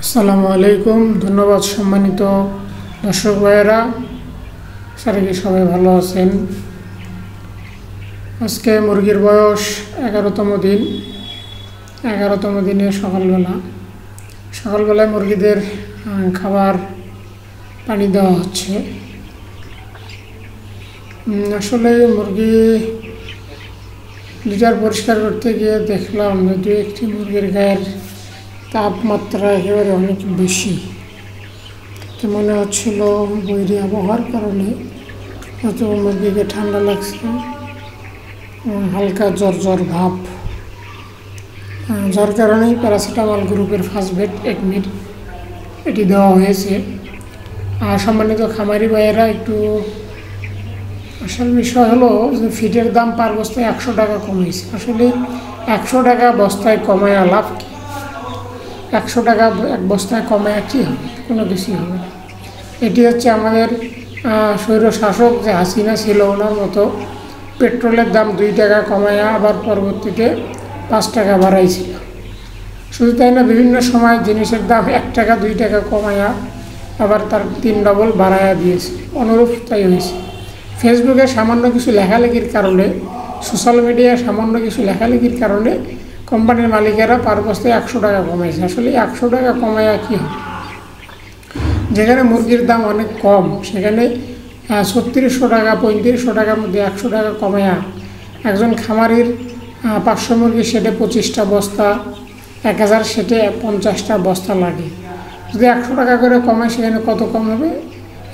আসসালামু আলাইকুম। ধন্যবাদ সম্মানিত দর্শক ভাইয়েরা, আশা করি সবাই ভালো আছেন। আজকে মুরগির বয়স 11তম দিন। 11তম দিনে সকালবেলায় মুরগিদের খাবার পানি দেওয়া হচ্ছে। আসলে মুরগি লিটার পরিষ্কার করতে গিয়ে দেখলাম যে দু একটি মুরগির গায়ের তাপমাত্রা একেবারে অনেক বেশি। তো মনে হচ্ছিল বৈরী আবহাওয়ার কারণে হয়তো মুরগিকে ঠান্ডা লাগছে, হালকা জ্বর ভাব, যার কারণেই প্যারাসিটামল গ্রুপের ফার্স্টবেড একমিট এটি দেওয়া হয়েছে। আর সম্মানিত খামারি ভাইয়েরা, একটু আসল বিষয় হলো যে ফিডের দাম পার বস্তায় 100 টাকা কমেছে। আসলে 100 টাকা বস্তায় কমায় লাভ কি? 100 টাকা এক বস্তায় কমায় কি হবে? কোনো কিছুই হবে না। এটি হচ্ছে আমাদের স্বৈরশাসক যে হাসিনা ছিল, ওনার মতো পেট্রোলের দাম 2 টাকা কমায়া আবার পরবর্তীতে 5 টাকা বাড়াইছিল। শুধু তাই না, বিভিন্ন সময় জিনিসের দাম 1 টাকা 2 টাকা কমায়া আবার তার 3 ডবল বাড়াইয়া দিয়েছে। অনুরূপ তাই হয়েছে। ফেসবুকে সামান্য কিছু লেখালেখির কারণে, সোশ্যাল মিডিয়ায় সামান্য কিছু লেখালেখির কারণে কোম্পানির মালিকেরা পার বস্তায় 100 টাকা কমাইছে। আসলে 100 টাকা কমায়া কী হবে? যেখানে মুরগির দাম অনেক কম, সেখানে 3600 টাকা 3500 টাকার মধ্যে 100 টাকা কমায়া একজন খামারির 500 মুরগি সেটে 25টা বস্তা, 1000 সেটে 50টা বস্তা লাগে। যদি 100 টাকা করে কমায়, সেখানে কত কম হবে?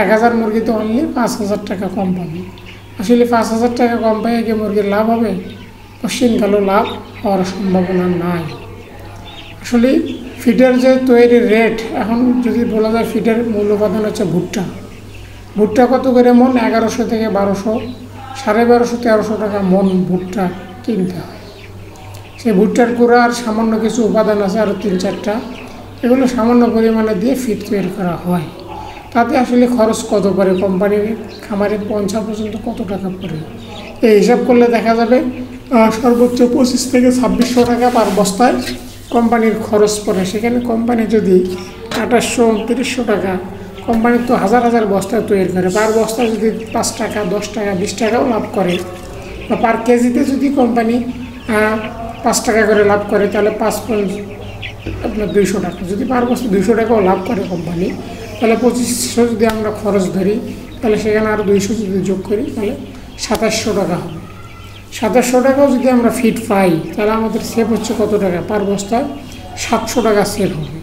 1000 মুরগিতে অনলি 5000 টাকা কম পাবে। আসলে 5000 টাকা কম পাই কি মুরগির লাভ হবে? পশ্চিমকালেও লাভ হওয়ার সম্ভাবনা নাই। আসলে ফিডের যে তৈরির রেট, এখন যদি বলা যায় ফিডের মূল উপাদান হচ্ছে ভুট্টা কত করে মন? 1100 থেকে 1200, 1250 1300 টাকা মন ভুট্টা কিনতে হয়। সেই ভুট্টার গুঁড়া আর সামান্য কিছু উপাদান আছে আরও 3-4টা, এগুলো সামান্য পরিমাণে দিয়ে ফিড তৈরি করা হয়। তাতে আসলে খরচ কত পড়ে কোম্পানির খামারে পৌঁছা পর্যন্ত কত টাকা পড়ে? এই হিসাব করলে দেখা যাবে সর্বোচ্চ 25 থেকে 2600 টাকা পার বস্তায় কোম্পানির খরচ পড়ে। সেখানে কোম্পানি যদি 2800 2900 টাকা, কোম্পানির তো হাজার হাজার বস্তা তৈরি করে, পার বস্তা যদি 5 টাকা 10 টাকা 20 টাকাও লাভ করে, বা পার কেজিতে যদি কোম্পানি 5 টাকা করে লাভ করে, তাহলে 5 আপনার 200 টাকা। যদি পার বস্তা 200 টাকাও লাভ করে কোম্পানি, তাহলে 2500 যদি আমরা খরচ ধরি, তাহলে সেখানে আরও 200 যদি যোগ করি, তাহলে 2700 টাকা হবে। 2700 টাকাও যদি আমরা ফিড পাই, তাহলে আমাদের সেভ হচ্ছে কত টাকা? পার বস্তায় 700 টাকা সেভ হবে।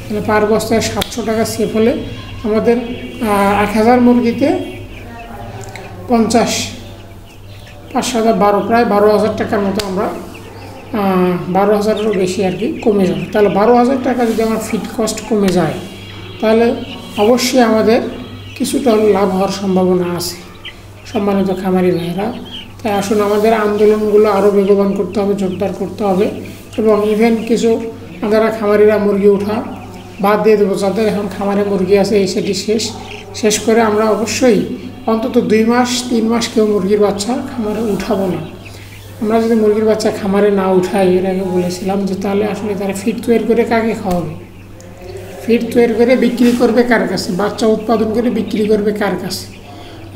তাহলে পার বস্তায় 700 টাকা সেভ হলে আমাদের 1000 মুরগিতে 50 5,000 প্রায় 12,000 টাকার মতো আমরা 12,000-এরও বেশি আর কি কমে যাবে। তাহলে 12,000 টাকা যদি আমার ফিড কস্ট কমে যায়, তাহলে অবশ্যই আমাদের কিছুটা লাভ হওয়ার সম্ভাবনা আছে। সম্মানিত খামারি ভাইয়েরা, তাই আসুন আমাদের আন্দোলনগুলো আরও বেগবান করতে হবে, জোরদার করতে হবে, এবং ইভেন কিছু যারা খামারিরা মুরগি ওঠা বাদ দিয়ে দেবো, যাদের এখন খামারে মুরগি আছে এই সেটি শেষ করে আমরা অবশ্যই অন্তত 2 মাস 3 মাস কেউ মুরগির বাচ্চা খামারে উঠাবো না। আমরা যদি মুরগির বাচ্চা খামারে না উঠাই, এর আগে বলেছিলাম যে তাহলে আসলে তারা ফিড তৈরি করে কাকে খাওয়াবে? ফিড তৈরি করে বিক্রি করবে কার কাছে? বাচ্চা উৎপাদন করে বিক্রি করবে কার কাছে?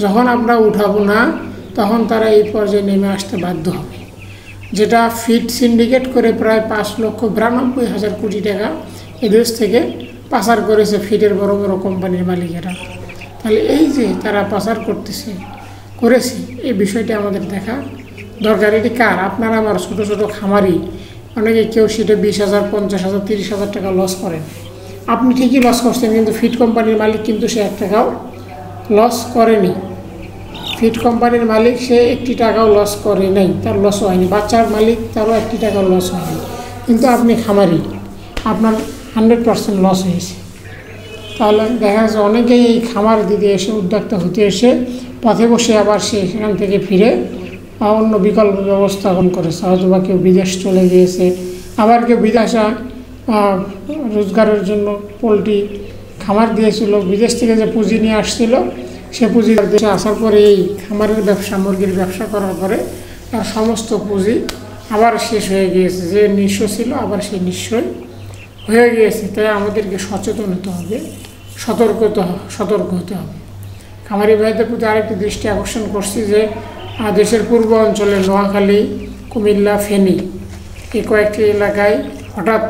যখন আমরা উঠাবো না, তখন তারা এই পর্যায়ে নেমে আসতে বাধ্য হবে। যেটা ফিড সিন্ডিকেট করে প্রায় 5,92,000 কোটি টাকা এদেশ থেকে পাচার করেছে ফিডের বড় বড় কোম্পানির মালিকেরা। তাহলে এই যে তারা পাচার করেছে, এই বিষয়টা আমাদের দেখা দরকার। এটি কার? আপনারা আমার ছোটো ছোটো খামারি, অনেকে কেউ সেটা 20,000 50,000 30,000 টাকা লস করেন। আপনি ঠিকই লস করছেন, কিন্তু ফিড কোম্পানির মালিক কিন্তু সে 1 টাকাও লস করেনি। ফিড কোম্পানির মালিক সে 1 টাকাও লস করে নাই, তার লস হয়নি। বাচ্চার মালিক, তারও 1 টাকাও লস হয়নি। কিন্তু আপনি খামারি, আপনার 100% লস হয়েছে। তাহলে দেখা যাচ্ছে অনেকেই এই খামার দিতে এসে, উদ্যোক্তা হতে এসে পথে বসে আবার সে সেখান থেকে ফিরে অন্য বিকল্প ব্যবস্থাপন করেছে। হয়তো বা কেউ বিদেশ চলে গিয়েছে, আবার কেউ বিদেশে রোজগারের জন্য পোলট্রি খামার দিয়েছিল, বিদেশ থেকে যে পুঁজি নিয়ে আসছিল, সে পুঁজি দেশে আসার পরে এই খামারের ব্যবসা, মুরগির ব্যবসা করার পরে তার সমস্ত পুঁজি আবার শেষ হয়ে গিয়েছে। যে নিঃস্ব ছিল, আবার সেই নিঃস্বই হয়ে গিয়েছে, তাই আমাদেরকে সচেতন হতে হবে, সতর্ক হতে হবে। খামারি ভাইদের প্রতি আরেকটি দৃষ্টি আকর্ষণ করছি যে দেশের পূর্ব অঞ্চলে নোয়াখালী, কুমিল্লা, ফেনী এই কয়েকটি এলাকায় হঠাৎ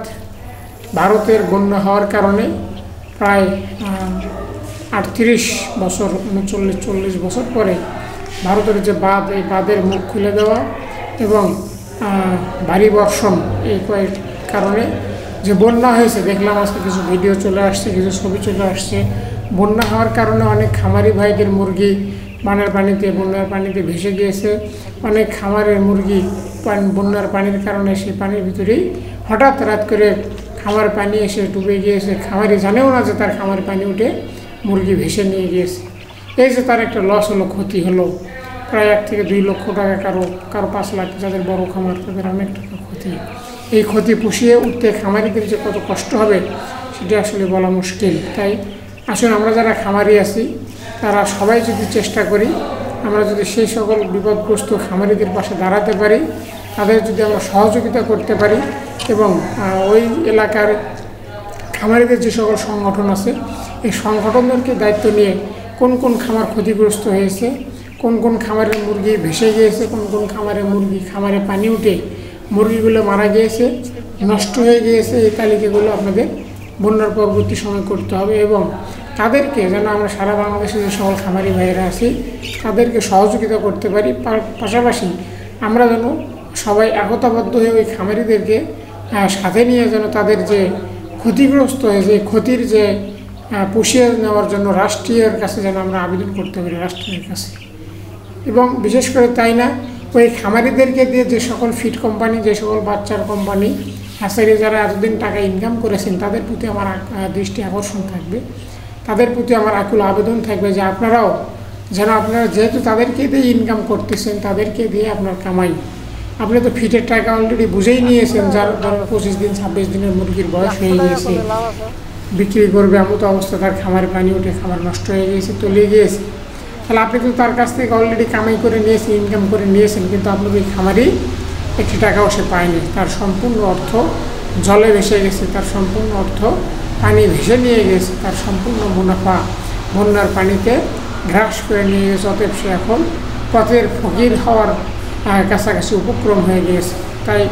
ভারতের বন্যা হওয়ার কারণে প্রায় 38 বছর 39-40 বছর পরে ভারতের যে বাঁধ, এই বাঁধের মুখ খুলে দেওয়া এবং ভারী বর্ষণ, এই কয়েক কারণে যে বন্যা হয়েছে, দেখলাম আজকে কিছু ভিডিও চলে আসছে, কিছু ছবি চলে আসছে। বন্যা হওয়ার কারণে অনেক খামারি ভাইদের মুরগি বন্যার পানিতে ভেসে গিয়েছে। অনেক খামারের মুরগি বন্যার পানির কারণে সেই পানির ভিতরেই হঠাৎ রাত করে খামার পানি এসে ডুবে গিয়েছে। খামারি জানেও না যে তার খামার পানি উঠে মুরগি ভেসে নিয়ে গিয়েছে। এই যে তার একটা লস হলো, ক্ষতি হলো, প্রায় 1 থেকে 2 লক্ষ টাকা, কারো 5 লাখ, যাদের বড় খামার তাদের অনেক টাকা ক্ষতি। এই ক্ষতি পুষিয়ে উঠতে খামারিদের যে কত কষ্ট হবে সেটা আসলে বলা মুশকিল। তাই আসলে আমরা যারা খামারি আছি তারা সবাই যদি চেষ্টা করি, আমরা যদি সেই সকল বিপদগ্রস্ত খামারিদের পাশে দাঁড়াতে পারি, তাদের যদি আমরা সহযোগিতা করতে পারি এবং ওই এলাকার খামারিদের যে সকল সংগঠন আছে এই সংগঠনদেরকে দায়িত্ব নিয়ে কোন কোন খামার ক্ষতিগ্রস্ত হয়েছে, কোন কোন খামারের মুরগি ভেসে গিয়েছে, কোন কোন খামারে পানি উঠে মুরগিগুলো মারা গিয়েছে, নষ্ট হয়ে গিয়েছে, এই তালিকাগুলো আপনাদের বন্যার পরবর্তী সময় করতে হবে এবং তাদেরকে যেন আমরা সারা বাংলাদেশে যে সকল খামারি ভাইয়েরা আছি তাদেরকে সহযোগিতা করতে পারি। পাশাপাশি আমরা যেন সবাই একতাবদ্ধ হয়ে ওই খামারিদেরকে সাথে নিয়ে যেন তাদের যে ক্ষতিগ্রস্ত হয়েছে ক্ষতির যে পুষিয়ে নেওয়ার জন্য রাষ্ট্রীয়ের কাছে যেন আমরা আবেদন করতে পারি, রাষ্ট্রের কাছে। এবং বিশেষ করে তাই না, ওই খামারিদেরকে দিয়ে যে সকল ফিড কোম্পানি, যে সকল বাচ্চার কোম্পানি, হ্যাচারি যারা এতদিন টাকা ইনকাম করেছেন তাদের প্রতি আমার দৃষ্টি আকর্ষণ থাকবে, তাদের প্রতি আমার আকুল আবেদন থাকবে যে আপনারাও যেন আপনারা যেহেতু তাদেরকে দিয়ে ইনকাম করতেছেন, তাদেরকে দিয়ে আপনার কামাই, আপনি তো ফিটের টাকা অলরেডি বুঝেই নিয়েছেন, যার ধরুন 25 দিন 26 দিনের মুরগির বয়স হয়ে গিয়েছে, বিক্রি করবে এমন তো অবস্থা, তার খামারে পানি উঠে খামার নষ্ট হয়ে গিয়েছে, তলিয়ে গিয়েছে, তাহলে আপনি তো তার কাছ থেকে অলরেডি কামাই করে নিয়েছেন, ইনকাম করে নিয়েছেন, কিন্তু আপনার ওই খামারেই 1 টাকাও সে পায়নি, তার সম্পূর্ণ অর্থ জলে ভেসে গেছে, তার সম্পূর্ণ অর্থ পানি ভেসে নিয়ে গেছে, তার সম্পূর্ণ মুনাফা বন্যার পানিতে গ্রাস করে নিয়ে গেছে। অতএব সে এখন পথের ফকির হওয়ার কাছাকাছি উপক্রম হয়ে গিয়েছে। তাই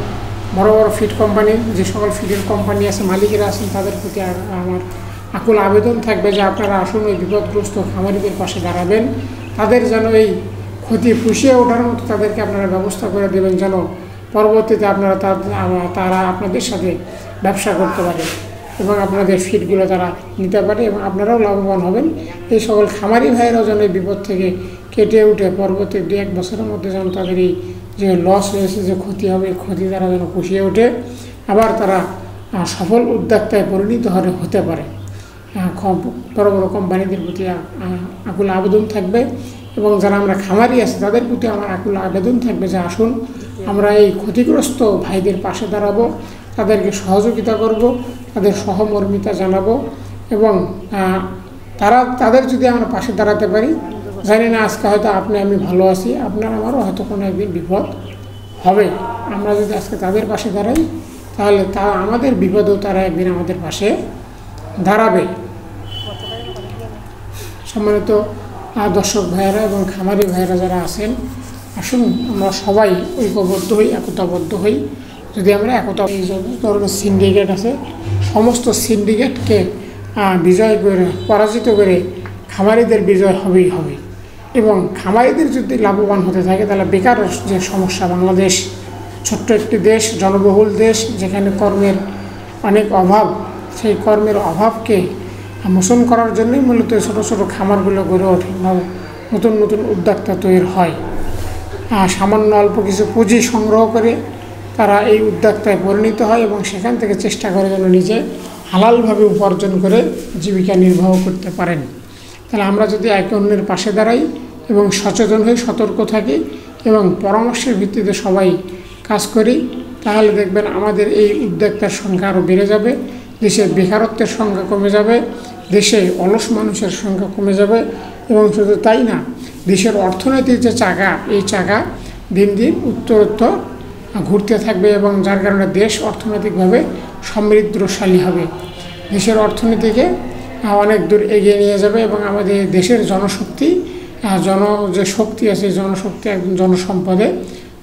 বড় বড় ফিড কোম্পানি, যে সকল ফিডের কোম্পানি আছে, মালিকেরা আছেন, তাদের প্রতি আমার আকুল আবেদন থাকবে যে আপনারা আসুন ওই বিপদগ্রস্ত খামারিদের পাশে দাঁড়াবেন, তাদের যেন এই ক্ষতি পুষিয়ে ওঠার মতো তাদেরকে আপনারা ব্যবস্থা করে দেবেন, যেন পরবর্তীতে আপনারা তারা আপনাদের সাথে ব্যবসা করতে পারে এবং আপনাদের ফিডগুলো তারা নিতে পারে এবং আপনারাও লাভবান হবেন। এই সকল খামারি ভাইয়েরাও যেন এই বিপদ থেকে কেটে উঠে পরবর্তী 2-1 বছরের মধ্যে যেন তাদের এই যে লস হয়েছে, যে ক্ষতি হবে, ক্ষতি তারা যেন পুষিয়ে ওঠে, আবার তারা সফল উদ্যোক্তায় পরিণত হতে পারে। বড় বড় কোম্পানিদের প্রতি আকুল আবেদন থাকবে এবং যারা আমরা খামারি আছি তাদের প্রতি আমার আকুল আবেদন থাকবে যে আসুন আমরা এই ক্ষতিগ্রস্ত ভাইদের পাশে দাঁড়াবো, তাদেরকে সহযোগিতা করব, তাদের সহমর্মিতা জানাবো এবং তাদের যদি আমরা পাশে দাঁড়াতে পারি, জানি না আজকে হয়তো আমি ভালো আছি, আপনার আমারও হয়তো কোনো একদিন বিপদ হবে, আমরা যদি আজকে তাদের পাশে দাঁড়াই তাহলে আমাদের বিপদেও তারা একদিন আমাদের পাশে দাঁড়াবে। সম্মানিত দর্শক ভাইয়েরা এবং খামারি ভাইয়েরা যারা আছেন, আসুন আমরা সবাই ঐক্যবদ্ধ হই, একতাবদ্ধ হই। যদি আমরা এই ধরনের সিন্ডিকেট আছে, সমস্ত সিন্ডিকেটকে বিজয় করে, পরাজিত করে খামারিদের বিজয় হবেই হবে এবং খামারিদের যদি লাভবান হতে থাকে তাহলে বেকার যে সমস্যা, বাংলাদেশ ছোট্ট একটি দেশ, জনবহুল দেশ, যেখানে কর্মের অনেক অভাব, সেই কর্মের অভাবকে মোচন করার জন্যই মূলত ছোটো ছোটো খামারগুলো গড়ে ওঠে, নতুন নতুন উদ্যোক্তা তৈরি হয়। সামান্য অল্প কিছু পুঁজি সংগ্রহ করে তারা এই উদ্যোক্তায় পরিণত হয় এবং সেখান থেকে চেষ্টা করে যেন নিজে হালালভাবে উপার্জন করে জীবিকা নির্বাহ করতে পারেন। তাহলে আমরা যদি একে অন্যের পাশে দাঁড়াই এবং সচেতন হয়ে সতর্ক থাকি এবং পরামর্শের ভিত্তিতে সবাই কাজ করি, তাহলে দেখবেন আমাদের এই উদ্যোক্তার সংখ্যা আরও বেড়ে যাবে, দেশের বেকারত্বের সংখ্যা কমে যাবে, দেশে অলস মানুষের সংখ্যা কমে যাবে এবং শুধু তাই না, দেশের অর্থনীতির যে চাকা, এই চাকা দিন দিন উত্তরোত্তর ঘুরতে থাকবে এবং যার কারণে দেশ অর্থনৈতিকভাবে সমৃদ্ধশালী হবে, দেশের অর্থনীতিকে অনেক দূর এগিয়ে নিয়ে যাবে এবং আমাদের দেশের জনশক্তি যে শক্তি আছে জনশক্তি একদম জনসম্পদে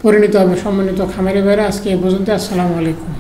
পরিণত হবে। সম্মানিত খামারি ভাইরা, আজকে এই পর্যন্ত। আসসালামু আলাইকুম।